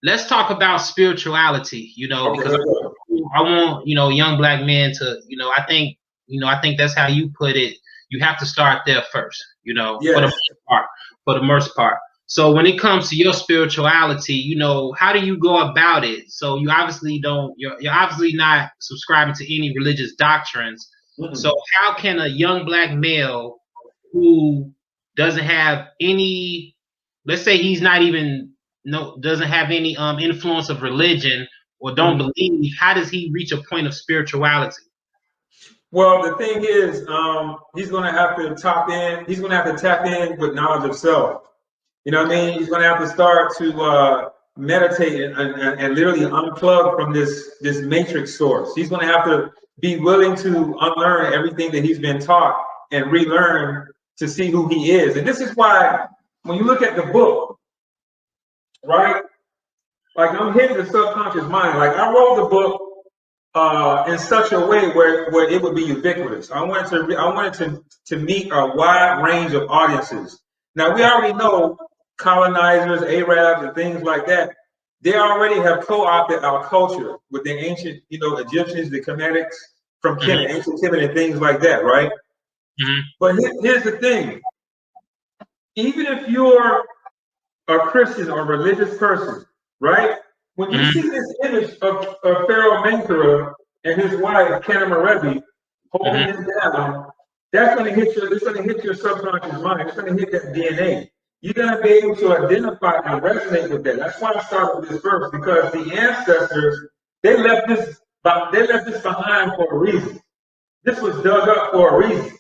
let's talk about spirituality, because I want, young black men to, I think that's how you put it. You have to start there first, Yes. for the most part. So when it comes to your spirituality, how do you go about it? So you obviously you're obviously not subscribing to any religious doctrines. Mm-hmm. So how can a young black male who doesn't have any, let's say he's not even, doesn't have any influence of religion or don't believe, how does he reach a point of spirituality? Well, the thing is, he's going to have to tap in. He's going to have to tap in with knowledge of self. You know what I mean? He's going to have to start to meditate and literally unplug from this matrix source. He's going to have to be willing to unlearn everything that he's been taught and relearn to see who he is. And this is why, when you look at the book, right? Like, I'm hitting the subconscious mind. Like, I wrote the book in such a way where it would be ubiquitous. I wanted to meet a wide range of audiences. Now, we already know colonizers, Arabs, and things like that. They already have co-opted our culture with the ancient, Egyptians, the Kemetics from Kemet, ancient Kemet, and things like that, right? But here's the thing: even if you're a Christian or religious person, right? When you see this image of Pharaoh Menkaure and his wife Kenemarebi holding him down, that's going to hit your. It's going to hit your subconscious mind. It's going to hit that DNA. You're going to be able to identify and resonate with that. That's why I started with this verse, because the ancestors, they left this behind for a reason. This was dug up for a reason.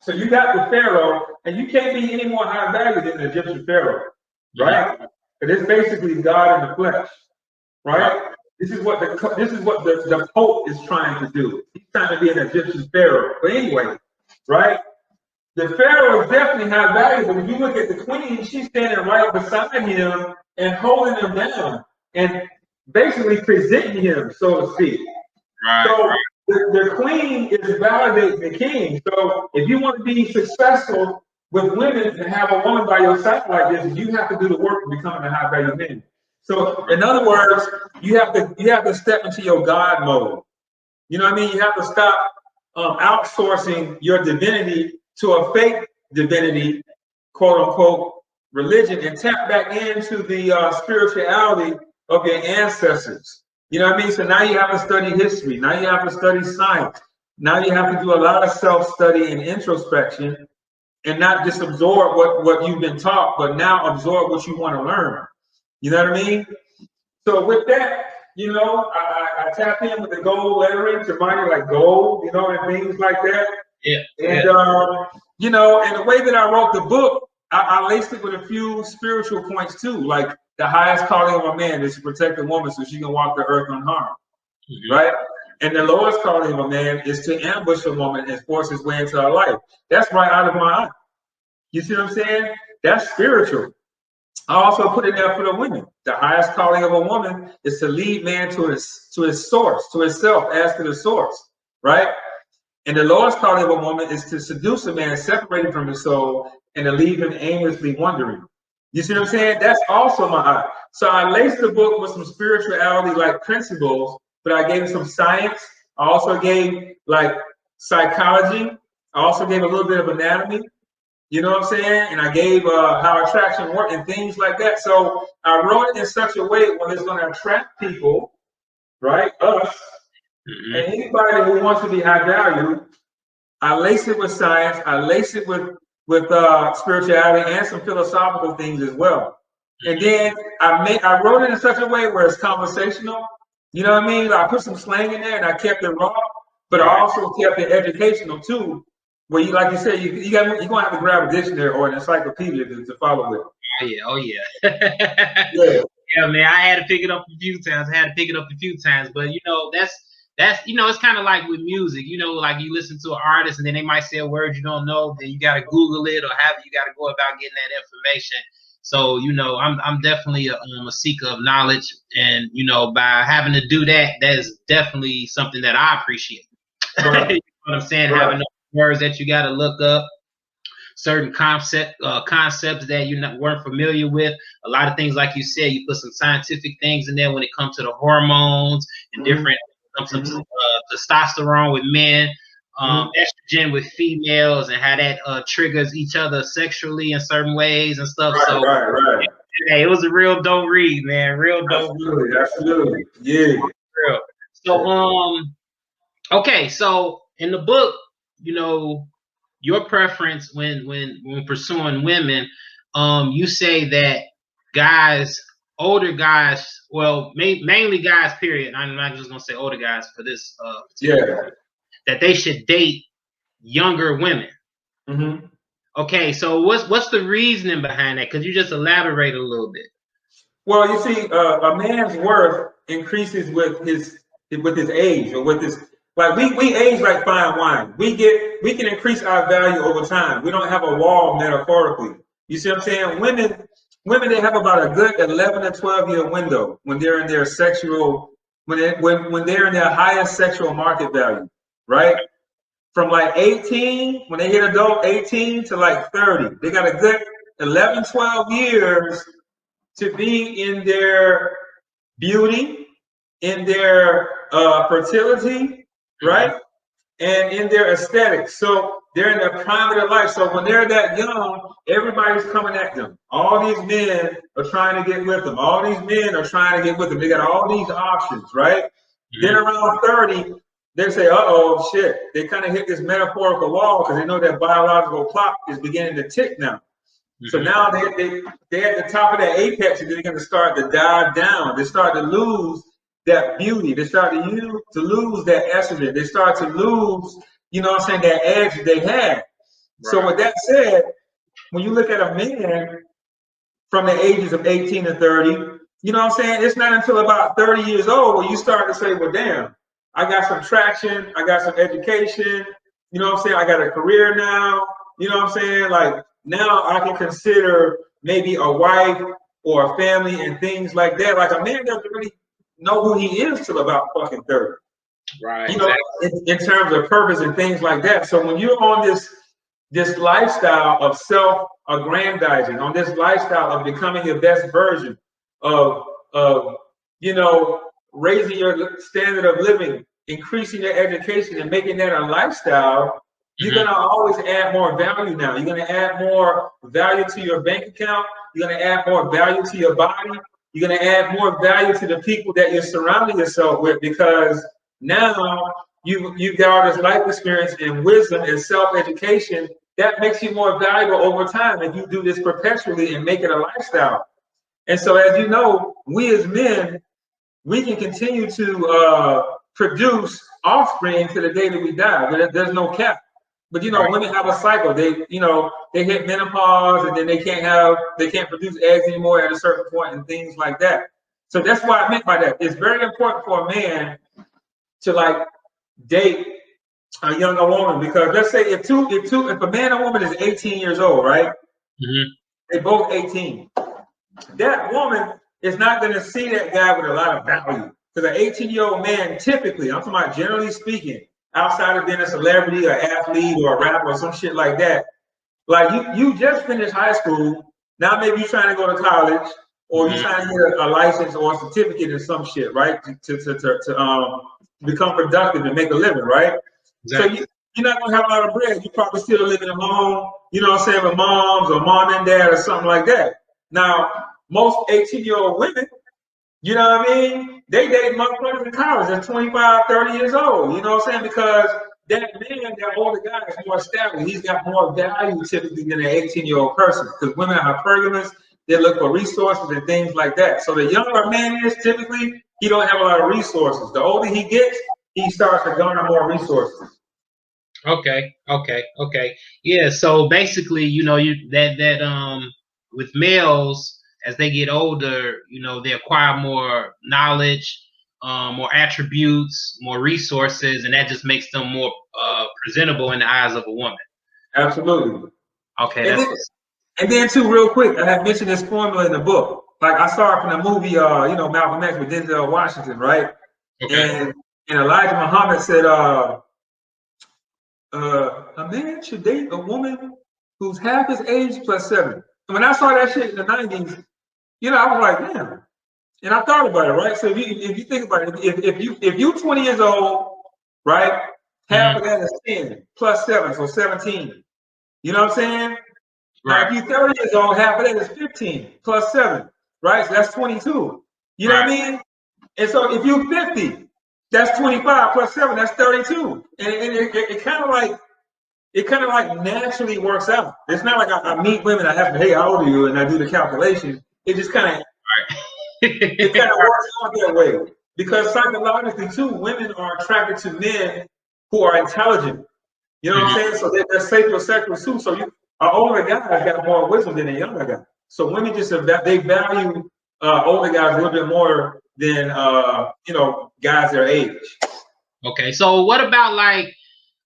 So you got the Pharaoh, and you can't be any more high value than the Egyptian Pharaoh, right? Because it's basically God in the flesh, right? This is what the Pope is trying to do. He's trying to be an Egyptian Pharaoh. But anyway, right? The Pharaoh is definitely high value, but if you look at the queen, she's standing right beside him and holding him down and basically presenting him, so to speak. So the queen is validating the king. So if you want to be successful with women and have a woman by your side like this, you have to do the work of becoming a high value man. So in other words, you have to step into your God mode. You know what I mean? You have to stop outsourcing your divinity to a fake divinity, quote unquote, religion, and tap back into the spirituality of your ancestors. You know what I mean? So now you have to study history. Now you have to study science. Now you have to do a lot of self-study and introspection, and not just absorb what you've been taught, but now absorb what you want to learn. You know what I mean? So with that, I tap in with the gold lettering to mine like gold, and things like that. Yeah. And and the way that I wrote the book, I laced it with a few spiritual points too, like the highest calling of a man is to protect a woman so she can walk the earth unharmed, right? And the lowest calling of a man is to ambush a woman and force his way into her life. That's right out of my eye. You see what I'm saying? That's spiritual. I also put in there for the women. The highest calling of a woman is to lead man to his source, to himself, as to the source, right? And the lowest calling of a woman is to seduce a man separated from his soul and to leave him aimlessly wandering. You see what I'm saying? That's also my eye. So I laced the book with some spirituality like principles, but I gave it some science. I also gave like psychology. I also gave a little bit of anatomy. You know what I'm saying? And I gave how attraction works and things like that. So I wrote it in such a way where it's going to attract people, right? Us. And anybody who wants to be high value. I lace it with science. I lace it with spirituality and some philosophical things as well. And then I wrote it in such a way where it's conversational. You know what I mean? I put some slang in there and I kept it raw, but I also kept it educational too. Where you, like you said, you're gonna have to grab a dictionary or an encyclopedia to follow with. Oh yeah. Yeah, man. I had to pick it up a few times. But that's it's kind of like with music. Like you listen to an artist and then they might say a word you don't know, then you gotta Google it or you gotta go about getting that information. So I'm definitely a seeker of knowledge, and by having to do that, that is definitely something that I appreciate. Right. You know what I'm saying? Right. Having words that you got to look up. certain concepts that you weren't familiar with. A lot of things, like you said, you put some scientific things in there when it comes to the hormones and different testosterone with men, estrogen with females, and how that triggers each other sexually in certain ways and stuff. Right. Yeah, it was a real dope read, man. Real dope. Absolutely. Yeah. Real. So, okay, so in the book, you know, your preference when pursuing women, you say that guys, older guys, well, mainly guys, period. I'm not just gonna say older guys for this. That they should date younger women. Okay, so what's the reasoning behind that? Could you just elaborate a little bit? Well, you see, a man's worth increases with his age, or with his, like we age like fine wine. We can increase our value over time. We don't have a wall, metaphorically. You see what I'm saying? Women, they have about a good 11 to 12 year window when they're in their sexual, when they're in their highest sexual market value, right? From like 18, when they hit adult 18 to like 30, they got a good 11, 12 years to be in their beauty, in their fertility, right? And in their aesthetics. So they're in the prime of their life. So when they're that young, everybody's coming at them. All these men are trying to get with them. All these men are trying to get with them. They got all these options, right? Then around 30, they say, uh-oh, shit. They kind of hit this metaphorical wall because they know that biological clock is beginning to tick now. So now they're at the top of that apex, and they're going to start to dive down. They start to lose that beauty. They start to lose that estrogen. They start to lose, you know what I'm saying, that edge they had. Right. So with that said, when you look at a man from the ages of 18 to 30, you know what I'm saying, it's not until about 30 years old where you start to say, well, damn, I got some traction, I got some education, you know what I'm saying, I got a career now, you know what I'm saying, like, now I can consider maybe a wife or a family and things like that. Like, a man doesn't really know who he is till about fucking 30. Right. You know, in terms of purpose and things like that. So when you're on this lifestyle of self-aggrandizing, on this lifestyle of becoming your best version, of you know, raising your standard of living, increasing your education, and making that a lifestyle, you're going to always add more value now. You're going to add more value to your bank account. You're going to add more value to your body. You're going to add more value to the people that you're surrounding yourself with, because now you've got all this life experience and wisdom and self-education that makes you more valuable over time if you do this perpetually and make it a lifestyle. And so, as you know, we as men, we can continue to produce offspring to the day that we die. But there's no cap. But you know, women have a cycle. They hit menopause, and then they can't produce eggs anymore at a certain point, and things like that. So that's what I meant by that. It's very important for a man to like date a younger woman, because let's say if a man and woman is 18 years old, right? They both 18. That woman is not going to see that guy with a lot of value, because an 18-year-old man, typically, I'm talking about generally speaking, outside of being a celebrity or athlete or a rapper or some shit like that, like you just finished high school, now maybe you're trying to go to college, or you're trying to get a license or a certificate in some shit, right? To become productive and make a living, right? Exactly. So you're not gonna have a lot of bread. You're probably still living alone, you know what I'm saying, with moms or mom and dad or something like that. Now, most 18-year-old women, you know what I mean, they date motherfuckers in college at 25, 30 years old, you know what I'm saying? Because that man, that older guy, is more established. He's got more value typically than an 18-year-old person, because women are hypergamous. They look for resources and things like that. So the younger a man is, typically, he don't have a lot of resources. The older he gets, he starts to garner more resources. Okay. Yeah. So basically, you know, with males, as they get older, you know, they acquire more knowledge, more attributes, more resources, and that just makes them more presentable in the eyes of a woman. Absolutely. Okay. And then too, real quick, I have mentioned this formula in the book. Like, I saw it from the movie, Malcolm X with Denzel Washington, right? Okay. And Elijah Muhammad said, a man should date a woman who's half his age plus 7. And when I saw that shit in the 90s, you know, I was like, damn. And I thought about it, right? So if you think about it, if you 20 years old, right, half of that is 10 plus 7, so 17. You know what I'm saying? Right. Now, if you're 30 years old, half of that is 15 plus 7, right? So that's 22. You know what I mean? And so if you're 50, that's 25 plus 7, that's 32. And it kind of like naturally works out. It's not like I meet women, I have to, hey, how old are you? And I do the calculation. It just kind of it kind of works out that way. Because psychologically too, women are attracted to men who are intelligent. You know what I'm saying? So they're sapiosexual too. So an older guy got more wisdom than a younger guy. So women just they value older guys a little bit more than you know, guys their age. Okay, so what about like,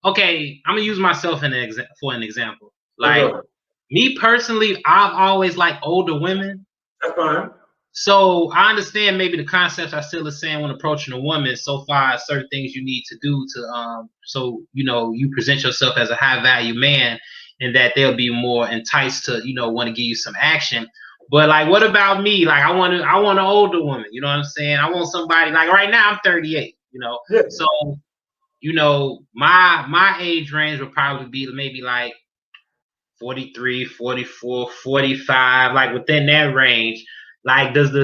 okay, I'm gonna use myself for an example. Like me personally, I've always liked older women. That's fine. So I understand maybe the concepts are still the same when approaching a woman. So far, certain things you need to do to so you know you present yourself as a high value man, and that they'll be more enticed to, you know, want to give you some action. But like, what about me? Like, I want an older woman. You know what I'm saying? I want somebody like right now. I'm 38. You know, so you know my age range would probably be maybe like 43, 44, 45, like within that range. Like, does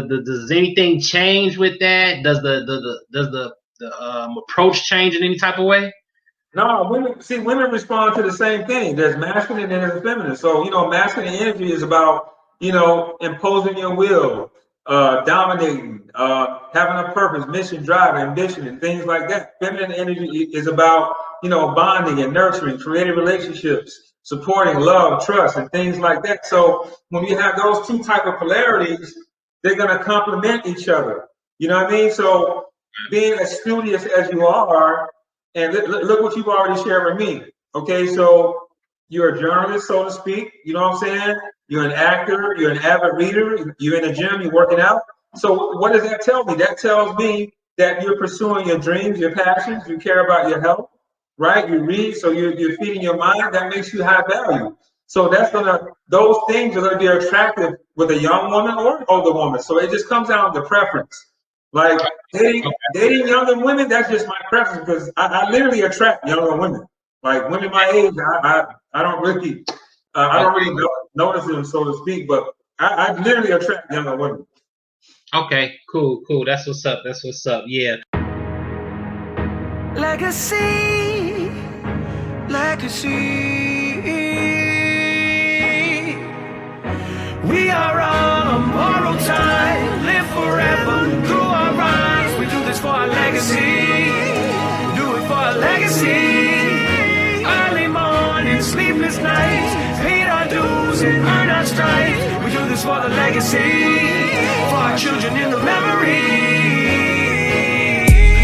anything change with that? Does the approach change in any type of way? No, women respond to the same thing. There's masculine and there's feminine. So, you know, masculine energy is about, you know, imposing your will, dominating, having a purpose, mission, drive, ambition, and things like that. Feminine energy is about, you know, bonding and nurturing, creating relationships, supporting love, trust, and things like that. So when you have those two type of polarities, they're going to complement each other. You know what I mean? So being as studious as you are, and look what you've already shared with me. Okay, so you're a journalist, so to speak. You know what I'm saying? You're an actor. You're an avid reader. You're in the gym. You're working out. So what does that tell me? That tells me that you're pursuing your dreams, your passions. You care about your health, right? You read, so you're feeding your mind. That makes you high value. So those things are gonna be attractive with a young woman or an older woman. So it just comes down to preference. Like dating younger women, that's just my preference because I literally attract younger women. Like women my age, I don't really notice them, so to speak, but I literally attract younger women. Okay, cool. That's what's up. Yeah. Legacy. We are on borrowed time, live forever through our rhymes. We do this for our legacy, do it for our legacy. Early morning, sleepless nights, paid our dues and earned our stripes. We do this for the legacy, for our children in the memory.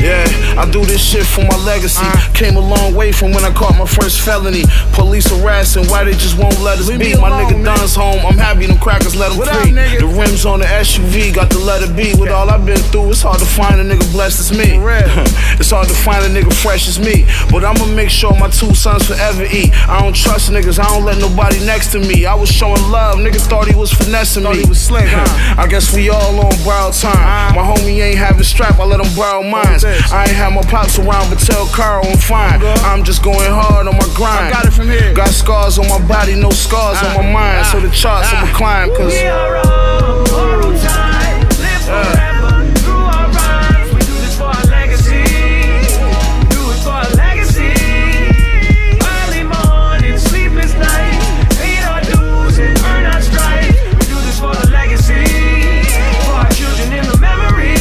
Yeah, I do this shit for my legacy. Came a long way from when I caught my first felony. Police harassing, why they just won't let us be? My nigga Don's home, I'm happy them crackers let him free. The rims on the SUV, got the letter B. With all I've been through, it's hard to find a nigga blessed as me. It's hard to find a nigga fresh as me. But I'ma make sure my 2 sons forever eat. I don't trust niggas, I don't let nobody next to me. I was showing love, nigga thought he was finessing me. I guess we all on borrowed time. My homie ain't having strap, I let him borrow mine. I ain't have my pops around, but tell Carl I'm fine. I'm just going hard on my grind. I got it from here. Got scars on my body, no scars on my mind. So the charts I'ma climb, cause we are on borrowed time, live forever through our rhymes. We do this for our legacy, do it for our legacy. Early morning, sleepless nights, paid our dues and earned our stripes. We do this for the legacy, for our children in the memory.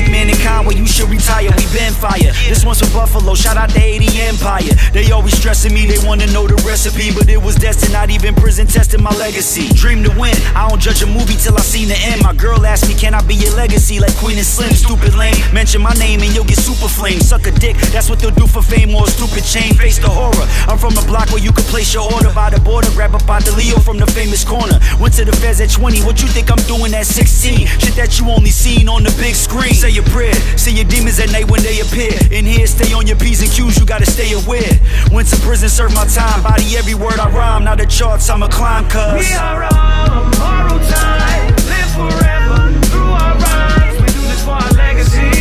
Mankind, where you should retire, we been fire. This one's for Buffalo, shout out to 80 Empire. They always stressing me, they wanna know the recipe, but it was destined, not even prison testing my legacy. Dream to win, I don't judge a movie till I seen the end. My girl asked me, can I be your legacy like Queen and Slim? Stupid lame, mention my name and you'll get super flame. Suck a dick, that's what they'll do for fame or a stupid chain. Face the horror, I'm from the block where you can place your order by the border. Grab up out the Leo from the famous corner. Went to the feds at 20, what you think I'm doing at 16? Shit that you only seen on the big screen. Say your prayer, see your demons at night when they appear. In here, stay on your P's and Q's, you gotta stay aware. Went to prison, served my time, body every word I rhyme. Now the charts I'ma climb, cuz we are on borrowed time, live forever through our rhymes. We do this for our legacy,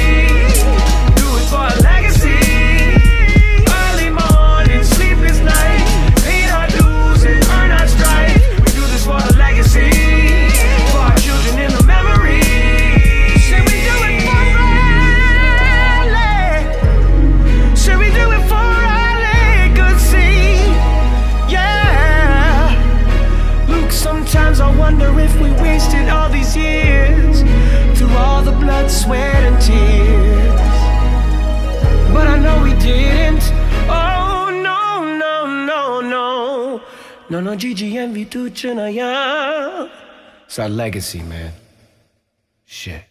do it for our legacy. Early morning, sleepless night, paid our dues and earn our stripes. We do this for our legacy, for our children in the memory. Should we do it for Raleigh? Should we do it for our legacy? Yeah. Luke, sometimes I wonder if we wasted all these years through all the blood, sweat, and tears. But I know we didn't. Oh, no, no, no, no. No, no, GGMV tu chunaya. It's our legacy, man. Shit.